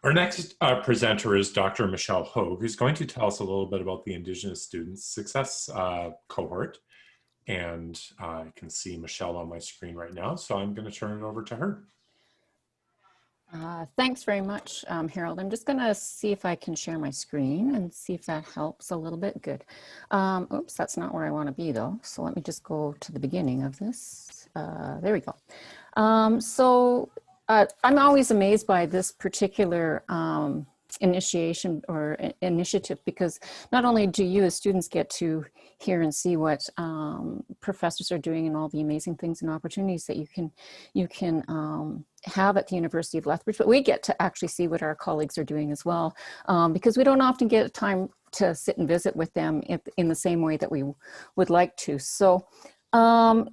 Our next presenter is Dr. Michelle Hogue, who's going to tell us a little bit about the Indigenous Student Success Cohort. And I can see Michelle on my screen right now, so I'm going to turn it over to her. Thanks very much, Harold. I'm just going to see if I can share my screen and see if that helps a little bit. Good. Oops, that's not where I want to be, though. So let me just go to the beginning of this. There we go. I'm always amazed by this particular initiation or initiative, because not only do you as students get to hear and see what professors are doing and all the amazing things and opportunities that you can have at the University of Lethbridge, but we get to actually see what our colleagues are doing as well, because we don't often get time to sit and visit with them in the same way that we would like to. So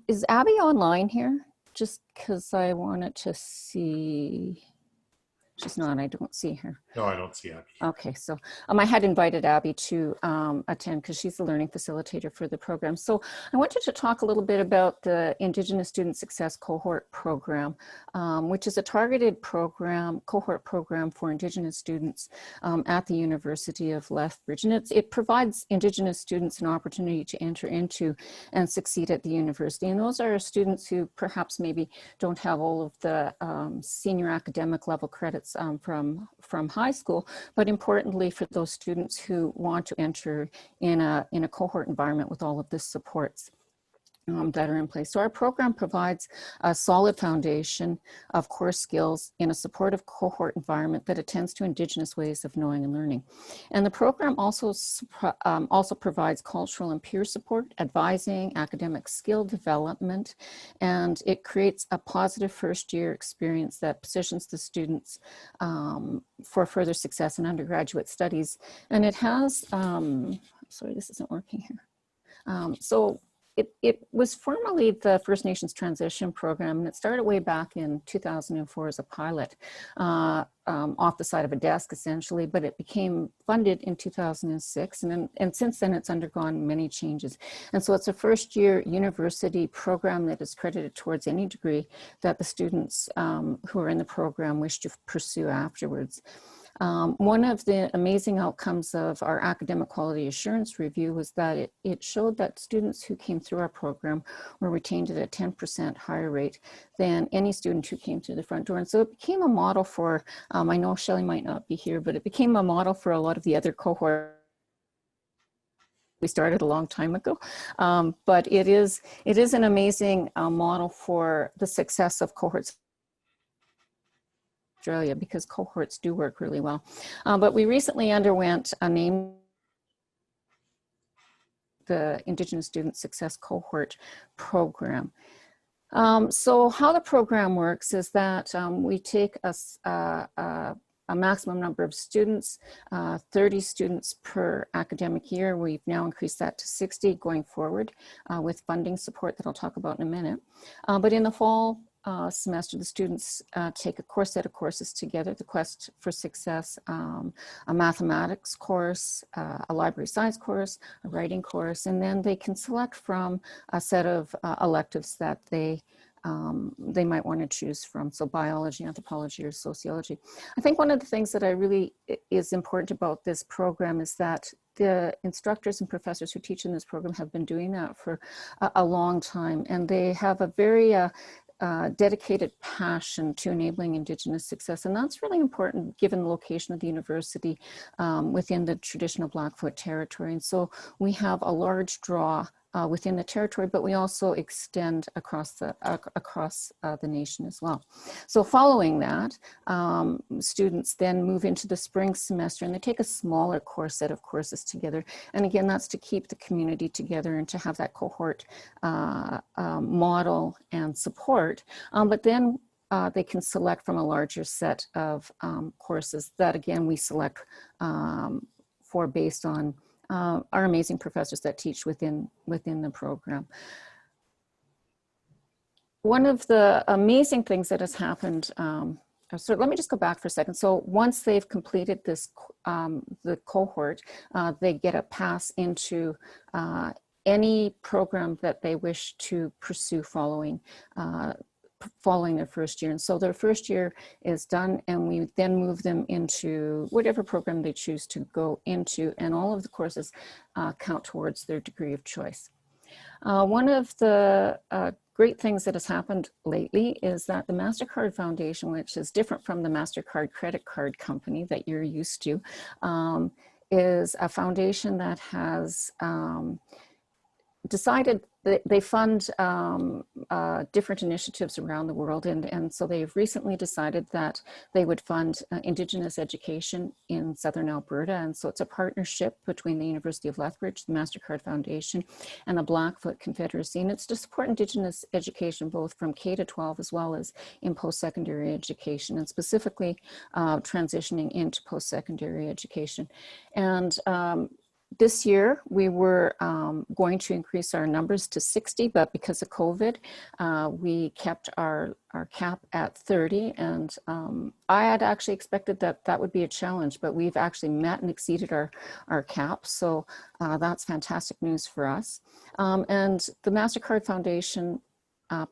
is Abby online here? Just because I wanted to see. She's not, I don't see her. No, I don't see Abby. Okay, so I had invited Abby to attend because she's the learning facilitator for the program. So I wanted to talk a little bit about the Indigenous Student Success Cohort program, which is a targeted program, cohort program for Indigenous students at the University of Lethbridge. And it provides Indigenous students an opportunity to enter into and succeed at the university. And those are students who perhaps maybe don't have all of the senior academic level credits from high school, but importantly for those students who want to enter in a cohort environment with all of the supports that are in place. So our program provides a solid foundation of core skills in a supportive cohort environment that attends to Indigenous ways of knowing and learning. And the program also provides cultural and peer support, advising, academic skill development, and it creates a positive first year experience that positions the students for further success in undergraduate studies. And it has, sorry, this isn't working here. It was formerly the First Nations Transition Program, and it started way back in 2004 as a pilot off the side of a desk, essentially, but it became funded in 2006, and since then it's undergone many changes. And so it's a first-year university program that is credited towards any degree that the students who are in the program wish to pursue afterwards. One of the amazing outcomes of our academic quality assurance review was that it showed that students who came through our program were retained at a 10% higher rate than any student who came through the front door. And so it became a model for, I know Shelley might not be here, but it became a model for a lot of the other cohorts. We started a long time ago, but it is an amazing model for the success of cohorts Australia, because cohorts do work really well. But we recently underwent a name, the Indigenous Student Success Cohort program. So how the program works is that we take a maximum number of students, 30 students per academic year. We've now increased that to 60 going forward with funding support that I'll talk about in a minute. But in the fall semester, the students take a set of courses together, the Quest for Success, a mathematics course, a library science course, a writing course, and then they can select from a set of electives that they might want to choose from, so biology, anthropology, or sociology. I think one of the things that is important about this program is that the instructors and professors who teach in this program have been doing that for a long time, and they have a very dedicated passion to enabling Indigenous success. And that's really important given the location of the university within the traditional Blackfoot territory. And so we have a large draw within the territory, but we also extend across the nation as well. So following that, students then move into the spring semester and they take a smaller set of courses together. And again, that's to keep the community together and to have that cohort model and support. But then they can select from a larger set of courses that again we select for based on our amazing professors that teach within the program. One of the amazing things that has happened, so let me just go back for a second. So once they've completed this, the cohort, they get a pass into any program that they wish to pursue following following their first year. And so their first year is done, and we then move them into whatever program they choose to go into, and all of the courses count towards their degree of choice. One of the great things that has happened lately is that the MasterCard Foundation, which is different from the MasterCard credit card company that you're used to, is a foundation that has decided that they fund different initiatives around the world. And so they've recently decided that they would fund Indigenous education in Southern Alberta. And so it's a partnership between the University of Lethbridge, the MasterCard Foundation, and the Blackfoot Confederacy. And it's to support Indigenous education, both from K to 12, as well as in post-secondary education, and specifically transitioning into post-secondary education. And this year, we were going to increase our numbers to 60, but because of COVID, we kept our cap at 30. And I had actually expected that that would be a challenge, but we've actually met and exceeded our cap. So that's fantastic news for us. And the MasterCard Foundation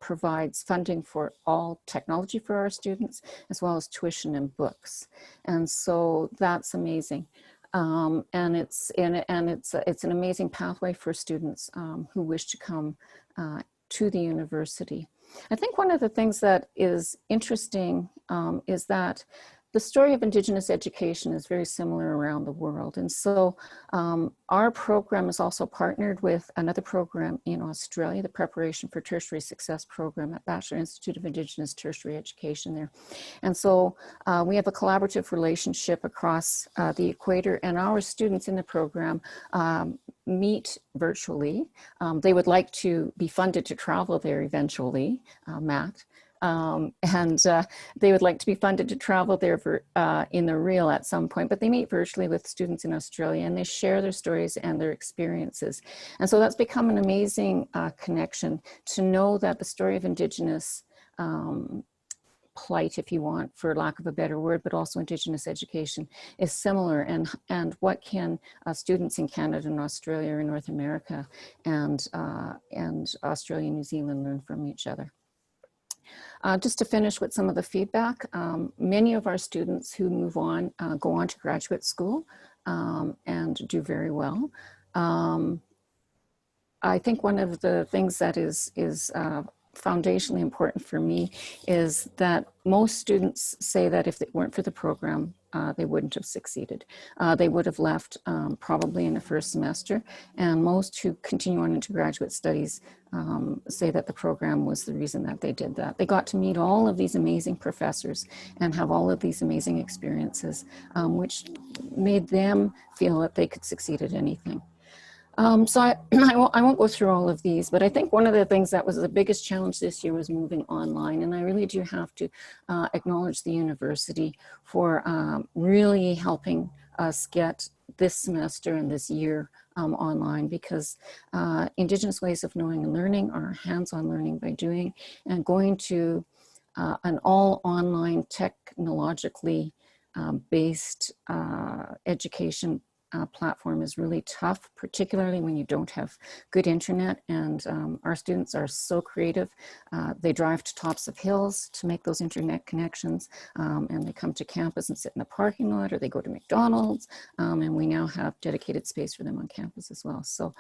provides funding for all technology for our students, as well as tuition and books. And so that's amazing. And it's an amazing pathway for students who wish to come to the university. I think one of the things that is interesting is that the story of Indigenous education is very similar around the world. And so our program is also partnered with another program in Australia, the Preparation for Tertiary Success program at Batchelor Institute of Indigenous Tertiary Education there. And so we have a collaborative relationship across the equator, and our students in the program meet virtually. They would like to be funded to travel there eventually, Matt. They would like to be funded to travel there for, in the real at some point, but they meet virtually with students in Australia, and they share their stories and their experiences. And so that's become an amazing connection to know that the story of Indigenous plight, if you want, for lack of a better word, but also Indigenous education is similar, and what can students in Canada and Australia or North America and Australia and New Zealand learn from each other. Just to finish with some of the feedback, many of our students who move on go on to graduate school and do very well. I think one of the things that is foundationally important for me is that most students say that if it weren't for the program, they wouldn't have succeeded. They would have left probably in the first semester, and most who continue on into graduate studies say that the program was the reason that they did that. They got to meet all of these amazing professors and have all of these amazing experiences, which made them feel that they could succeed at anything. So I won't go through all of these, but I think one of the things that was the biggest challenge this year was moving online. And I really do have to acknowledge the university for really helping us get this semester and this year online, because Indigenous ways of knowing and learning are hands-on learning by doing, and going to an all online technologically based education platform is really tough, particularly when you don't have good internet. And our students are so creative. They drive to tops of hills to make those internet connections, and they come to campus and sit in the parking lot, or they go to McDonald's, and we now have dedicated space for them on campus as well. So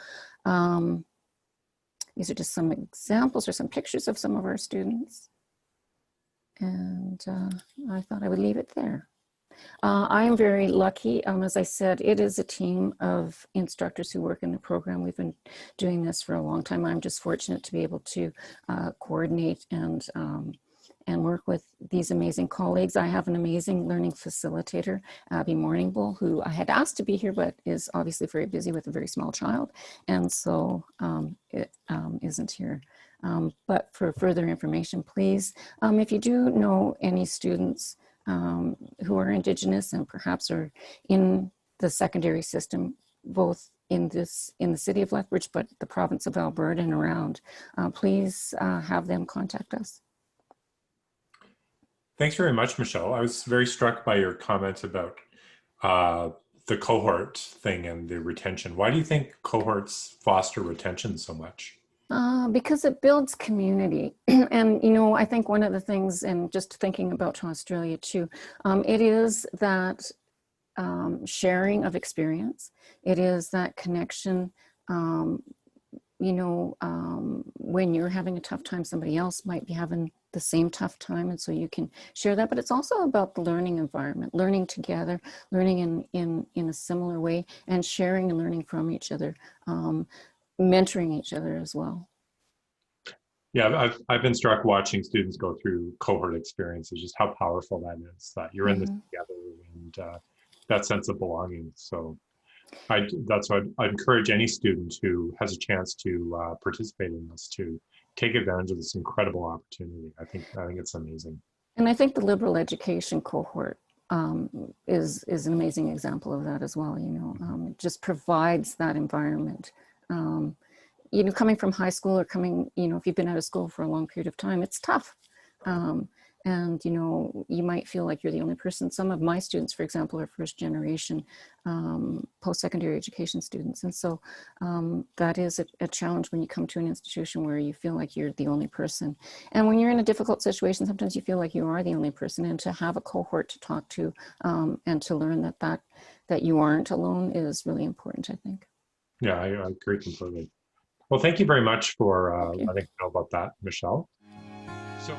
these are just some examples or some pictures of some of our students. And I thought I would leave it there. I am very lucky. As I said, it is a team of instructors who work in the program. We've been doing this for a long time. I'm just fortunate to be able to coordinate and work with these amazing colleagues. I have an amazing learning facilitator, Abby Morningbull, who I had asked to be here, but is obviously very busy with a very small child, and so it isn't here. But for further information, please, if you do know any students who are Indigenous and perhaps are in the secondary system, both in the city of Lethbridge, but the province of Alberta and around, please have them contact us. Thanks very much, Michelle. I was very struck by your comment about the cohort thing and the retention. Why do you think cohorts foster retention so much? Because it builds community. And, you know, I think one of the things, and just thinking about Australia too, it is that sharing of experience. It is that connection. You know, when you're having a tough time, somebody else might be having the same tough time, and so you can share that. But it's also about the learning environment, learning together, learning in a similar way, and sharing and learning from each other, mentoring each other as well. Yeah, I've been struck watching students go through cohort experiences, just how powerful that is, that you're in this together, and that sense of belonging. So that's why I encourage any student who has a chance to participate in this to take advantage of this incredible opportunity. I think it's amazing. And I think the liberal education cohort is an amazing example of that as well. You know, it just provides that environment. You know, coming from high school or coming, you know, if you've been out of school for a long period of time, it's tough. And, you know, you might feel like you're the only person. Some of my students, for example, are first generation post-secondary education students. And so that is a challenge when you come to an institution where you feel like you're the only person. And when you're in a difficult situation, sometimes you feel like you are the only person. And to have a cohort to talk to and to learn that you aren't alone is really important, I think. Yeah, I agree completely. Well, thank you very much for Thank you. letting me know about that, Michelle. So.